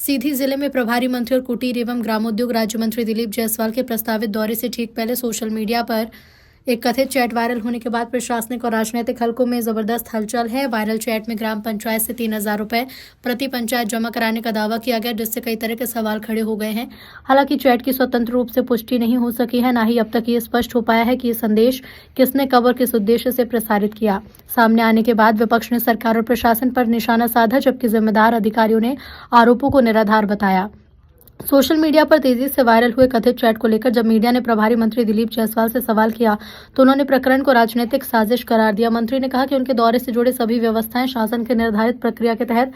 सीधी जिले में प्रभारी मंत्री और कुटीर एवं ग्रामोद्योग राज्य मंत्री दिलीप जायसवाल के प्रस्तावित दौरे से ठीक पहले सोशल मीडिया पर एक कथित चैट वायरल होने के बाद प्रशासनिक और राजनीतिक हलकों में जबरदस्त हलचल है। वायरल चैट में ग्राम पंचायत से 3,000 रुपए प्रति पंचायत जमा कराने का दावा किया गया, जिससे कई तरह के सवाल खड़े हो गए हैं। हालांकि चैट की स्वतंत्र रूप से पुष्टि नहीं हो सकी है, न ही अब तक ये स्पष्ट हो पाया है कि ये संदेश किसने कब और किस उद्देश्य से प्रसारित किया। सामने आने के बाद विपक्ष ने सरकार और प्रशासन पर निशाना साधा, जबकि जिम्मेदार अधिकारियों ने आरोपों को निराधार बताया। सोशल मीडिया पर तेजी से वायरल हुए कथित चैट को लेकर जब मीडिया ने प्रभारी मंत्री दिलीप जायसवाल से सवाल किया तो उन्होंने प्रकरण को राजनीतिक साजिश करार दिया। मंत्री ने कहा कि उनके दौरे से जुड़े सभी व्यवस्थाएं शासन के निर्धारित प्रक्रिया के तहत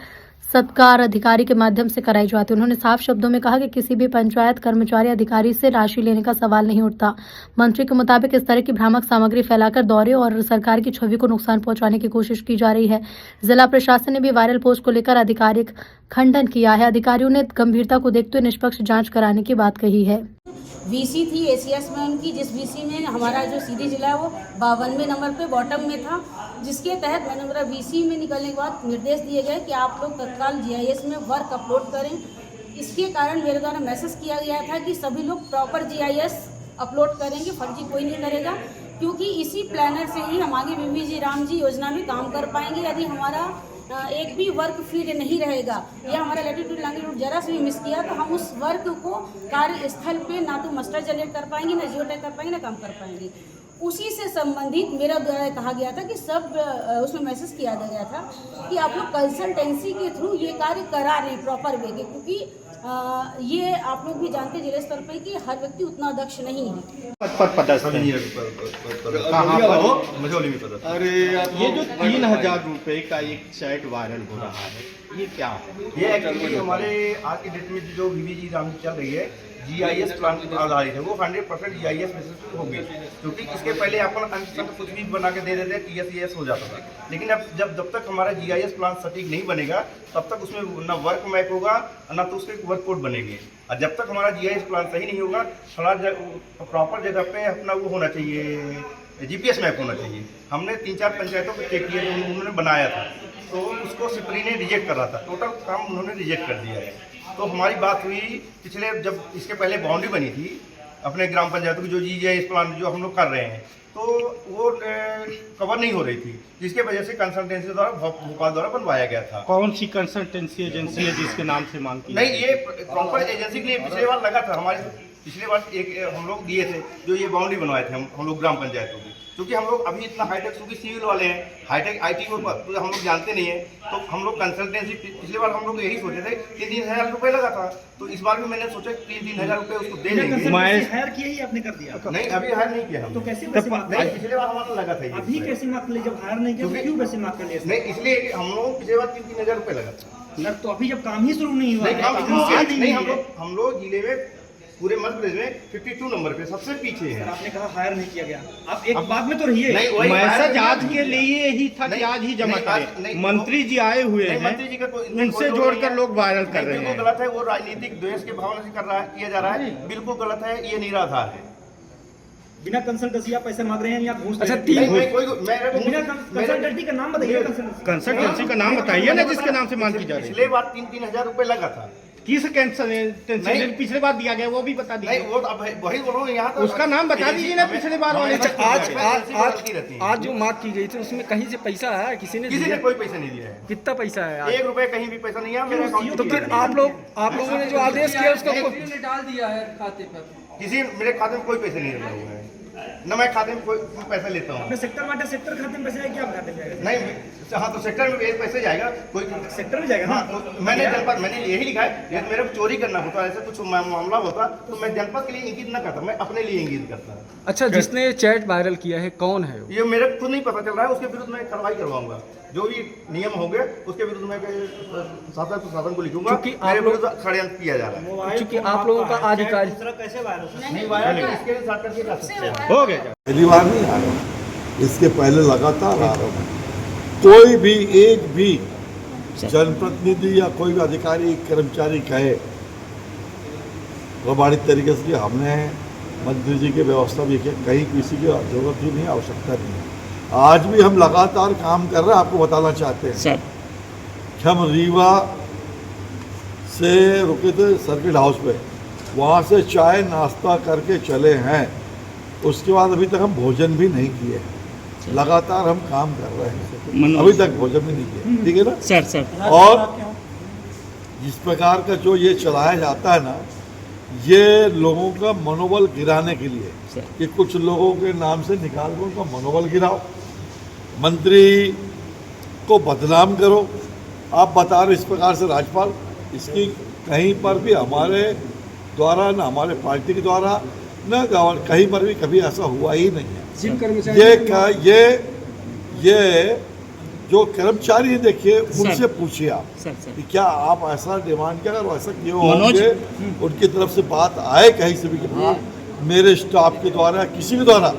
सत्कार अधिकारी के माध्यम से कराई जाती। उन्होंने साफ शब्दों में कहा कि किसी भी पंचायत कर्मचारी अधिकारी से राशि लेने का सवाल नहीं उठता। मंत्री के मुताबिक इस तरह की भ्रामक सामग्री फैलाकर दौरे और सरकार की छवि को नुकसान पहुंचाने की कोशिश की जा रही है। जिला प्रशासन ने भी वायरल पोस्ट को लेकर आधिकारिक खंडन किया है। अधिकारियों ने गंभीरता को देखते हुए निष्पक्ष जांच कराने की बात कही है। वीसी थी एसीएस में उनकी, जिस वीसी में हमारा जो सीधी जिला है वो 52वें नंबर पे बॉटम में था, जिसके तहत मैंने मेरा वीसी में निकलने के बाद निर्देश दिए गए कि आप लोग तत्काल जीआईएस में वर्क अपलोड करें। इसके कारण मेरे द्वारा मैसेज किया गया था कि सभी लोग प्रॉपर जीआईएस अपलोड करेंगे, फर्जी कोई नहीं करेगा, क्योंकि इसी प्लानर से ही हम आगे बीबीजी राम जी योजना में काम कर पाएंगे। यदि हमारा एक भी वर्क फीड नहीं रहेगा या हमारा लैटिट्यूड लॉन्गिट्यूड जरा से भी मिस किया तो हम उस वर्क को कार्यस्थल पे ना तो मास्टर जनरेट कर पाएंगे, ना जियो टैग कर पाएंगे, ना काम कर पाएंगे। उसी से संबंधित मेरा द्वारा कहा गया था कि सब उसमें मैसेज किया गया था कि आप लोग कंसल्टेंसी के थ्रू ये कार्य करा रहे हैं प्रॉपर वे के, क्योंकि ये आप लोग भी जानते हैं जिले स्तर पर कि हर व्यक्ति उतना दक्ष नहीं है। अरे ये जो 3,000 रुपए का एक चैट वायरल हो रहा है, ये क्या है? ये एक्चुअली हमारे आज की डेट में जो बीबीजी राम चल रही है जीआईएस प्लान पर आधारित है, वो 100% जीआईएस बेसिस पे होगी, क्योंकि इसके पहले अपन कुछ भी बना के दे देते टीएसईएस हो जाता था। लेकिन अब जब तक हमारा जीआईएस प्लान सटीक नहीं बनेगा तब तक उसमें ना वर्क मैप होगा ना तो उसके वर्क कोड बनेंगे। और जब तक हमारा जीआईएस प्लान सही नहीं होगा, प्रॉपर जगह पे अपना वो होना चाहिए, जीपीएस मैप होना चाहिए। हमने 3-4 पंचायतों को चेक किया, उन्होंने बनाया था तो उसको सिपरी ने रिजेक्ट कर रहा था, टोटल काम उन्होंने रिजेक्ट कर दिया है। तो हमारी बात हुई पिछले, जब इसके पहले बाउंड्री बनी थी अपने ग्राम पंचायतों की, जो जीआईएस प्लान जो हम लोग कर रहे हैं, तो वो कवर नहीं हो रही थी, जिसके वजह से कंसल्टेंसी द्वारा भोपाल द्वारा बनवाया गया था। कौन सी कंसल्टेंसी एजेंसी है जिसके नाम से मांग की? नहीं, ये प्रॉपर एजेंसी के लिए पिछले बार लगा था हमारे, पिछले बार एक हम लोग दिए थे जो ये बाउंड्री बनवाए थे हम लोग ग्राम पंचायतों की, क्योंकि हम लोग अभी इतना हाईटेक, क्योंकि सिविल वाले हैं, हाईटेक आईटी को हम लोग जानते नहीं है, तो हम लोग कंसल्टेंसी पिछले बार हम लोग यही सोचे थे कि 3,000 रुपये लगा था, तो इस बार भी मैंने सोचा 3,000 रुपये उसको दे देंगे। हायर किया ही आपने कर दिया? नहीं, अभी हायर नहीं किया हम। तो कैसे पिछले बार हमारा लगा था, अभी कैसे मार्क ले, जब हायर नहीं किया क्यों वैसे मार्क कर लिया? नहीं, इसलिए हम लोग पिछले बार 3,000 रुपये लगा था सर। तो अभी जब काम ही शुरू नहीं हुआ, हम लोग जिले में पूरे मध्य प्रदेश में 52 नंबर पे सबसे पीछे है। आपने कहा हायर नहीं किया गया, आप एक बात में तो रहिए। मैसेज आज के लिए ही था कि आज ही जमा करें। मंत्री जी आए हुए हैं, मंत्री जी का उनसे जोड़कर लोग वायरल कर रहे हैं। बिल्कुल गलत है, वो राजनीतिक द्वेष के भावना से किया जा रहा है, बिल्कुल गलत है, ये निराधार है। बिना कंसल्टेंसी आप पैसे मांग रहे हैं या घूस? अच्छा, कंसल्टेंसी का नाम बताइए। कंसल्टेंसी का नाम बताइए ना जिसके नाम से मांग की जा रही है। पिछले बार 3,000 रुपये लगा था। किस कंसल्टेंसी पिछले बार दिया गया वो भी बता दीजिए। नहीं, वो अब वही बोल रहा हूँ, यहाँ उसका नाम बता दीजिए ना पिछले बार वाले। आज जो मार्क की गई थी उसमें कहीं से पैसा है? किसी ने कोई पैसा नहीं दिया है। कितना पैसा है? 1 रुपये कहीं भी पैसा नहीं है मेरे अकाउंट। तो फिर आप लोगों ने जो आदेश किया उसका डाल दिया है खाते पर? किसी मेरे खाते में कोई पैसा नहीं लगा हुआ है, न मैं खाते में कोई पैसा लेता हूँ। अपने सेक्टर वाटे सेक्टर खाते में पैसे है, क्या आप खाते में जाएगा? नहीं, हाँ, तो सेक्टर में पैसे जाएगा, कोई सेक्टर में जाएगा। हाँ, तो मैंने जनपद, मैंने यही लिखा है, यदि मेरे को चोरी करना होता, ऐसा कुछ मामला होता तो मैं जनपद के लिए इंगित न करता, मैं अपने लिए इंगित करता। अच्छा, जिसने चैट वायरल किया है कौन है? ये मेरे को नहीं पता चल रहा है, उसके विरुद्ध मैं कार्रवाई करवाऊंगा। जो भी नियम होंगे उसके विरुद्ध मैं शासन को लिखूंगा, मेरे विरुद्ध षड्यंत्र किया जा रहा है। क्योंकि आप लोगों का अधिकारी कैसे वायरल नहीं वायरल, इसके साथ करके हो गया। पहली बार नहीं आ रहा, इसके पहले लगातार आ रहा हूँ। कोई भी एक भी जनप्रतिनिधि या कोई भी अधिकारी कर्मचारी कहे प्रमाणित तरीके से हमने मंत्री जी की व्यवस्था भी की, कहीं किसी की जरूरत ही नहीं, आवश्यकता नहीं है। आज भी हम लगातार काम कर रहे हैं। आपको बताना चाहते हैं कि हम रीवा से रुके थे सर्किट हाउस पे, वहाँ से चाय नाश्ता करके चले हैं। उसके बाद अभी तक हम भोजन भी नहीं किए हैं, लगातार हम काम कर रहे हैं, अभी तक भोजन भी नहीं किए, ठीक है ना सर और जिस प्रकार का जो ये चलाया जाता है ना, ये लोगों का मनोबल गिराने के लिए कि कुछ लोगों के नाम से निकाल कर उनका मनोबल गिराओ, मंत्री को बदनाम करो। आप बता रहे इस प्रकार से राज्यपाल, इसकी कहीं पर भी हमारे द्वारा न हमारे पार्टी के द्वारा न कहीं पर भी कभी ऐसा हुआ ही नहीं है। ये जो कर्मचारी हैं देखिए, उनसे पूछिए आप कि क्या आप ऐसा डिमांड किया, अगर ऐसा क्यों होंगे, उनकी तरफ से बात आए कहीं से भी कि हाँ मेरे स्टाफ के द्वारा किसी के द्वारा,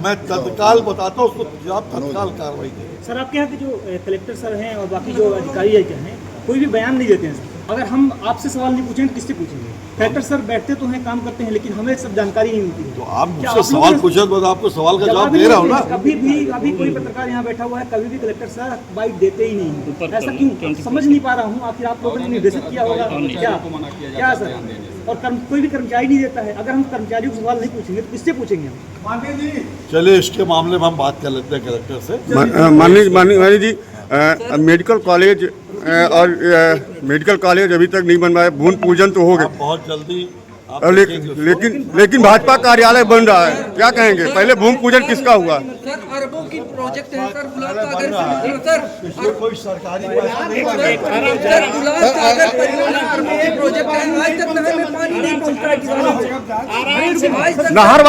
मैं तत्काल बताता हूँ उसको आप तत्काल कार्रवाई करें। सर आपके यहाँ के जो कलेक्टर सर हैं और बाकी जो अधिकारी हैं कोई भी बयान नहीं देते हैं सर। अगर हम आपसे सवाल नहीं पूछेंगे तो किससे पूछेंगे? कलेक्टर सर बैठते तो हैं, काम करते हैं, लेकिन हमें सब जानकारी नहीं मिलती है। तो आप मुझसे सवाल पूछे तो आपको सवाल का जवाब दे रहा हूँ ना। कभी भी अभी कोई पत्रकार यहाँ बैठा हुआ है, कभी भी कलेक्टर सर बाइट देते ही नहीं, ऐसा क्यों? समझ नहीं पा रहा हूँ। आखिर आप लोगों ने निर्देशित किया होगा क्या सर? और कोई भी कर्मचारी नहीं देता है। अगर हम कर्मचारियों को सवाल नहीं पूछेंगे तो किससे पूछेंगे हम? चलिए इसके मामले में हम बात कर लेते हैं कलेक्टर से। माननीय जी, मेडिकल कॉलेज और मेडिकल कॉलेज अभी तक नहीं बन रहा है, भूमि पूजन तो हो गया, बहुत जल्दी लेकिन भाजपा कार्यालय बन रहा है, क्या कहेंगे? पहले भूमि पूजन किसका हुआ? सर अरबों की प्रोजेक्ट है सर, गुलाब सागर सर कोई सरकारी पैसा नहीं बन सर, गुलाब सागर परियोजना अरबों की प्रोजेक्ट है, आज तक नहर में पानी नहीं पहुंचा है किसानों को। नहर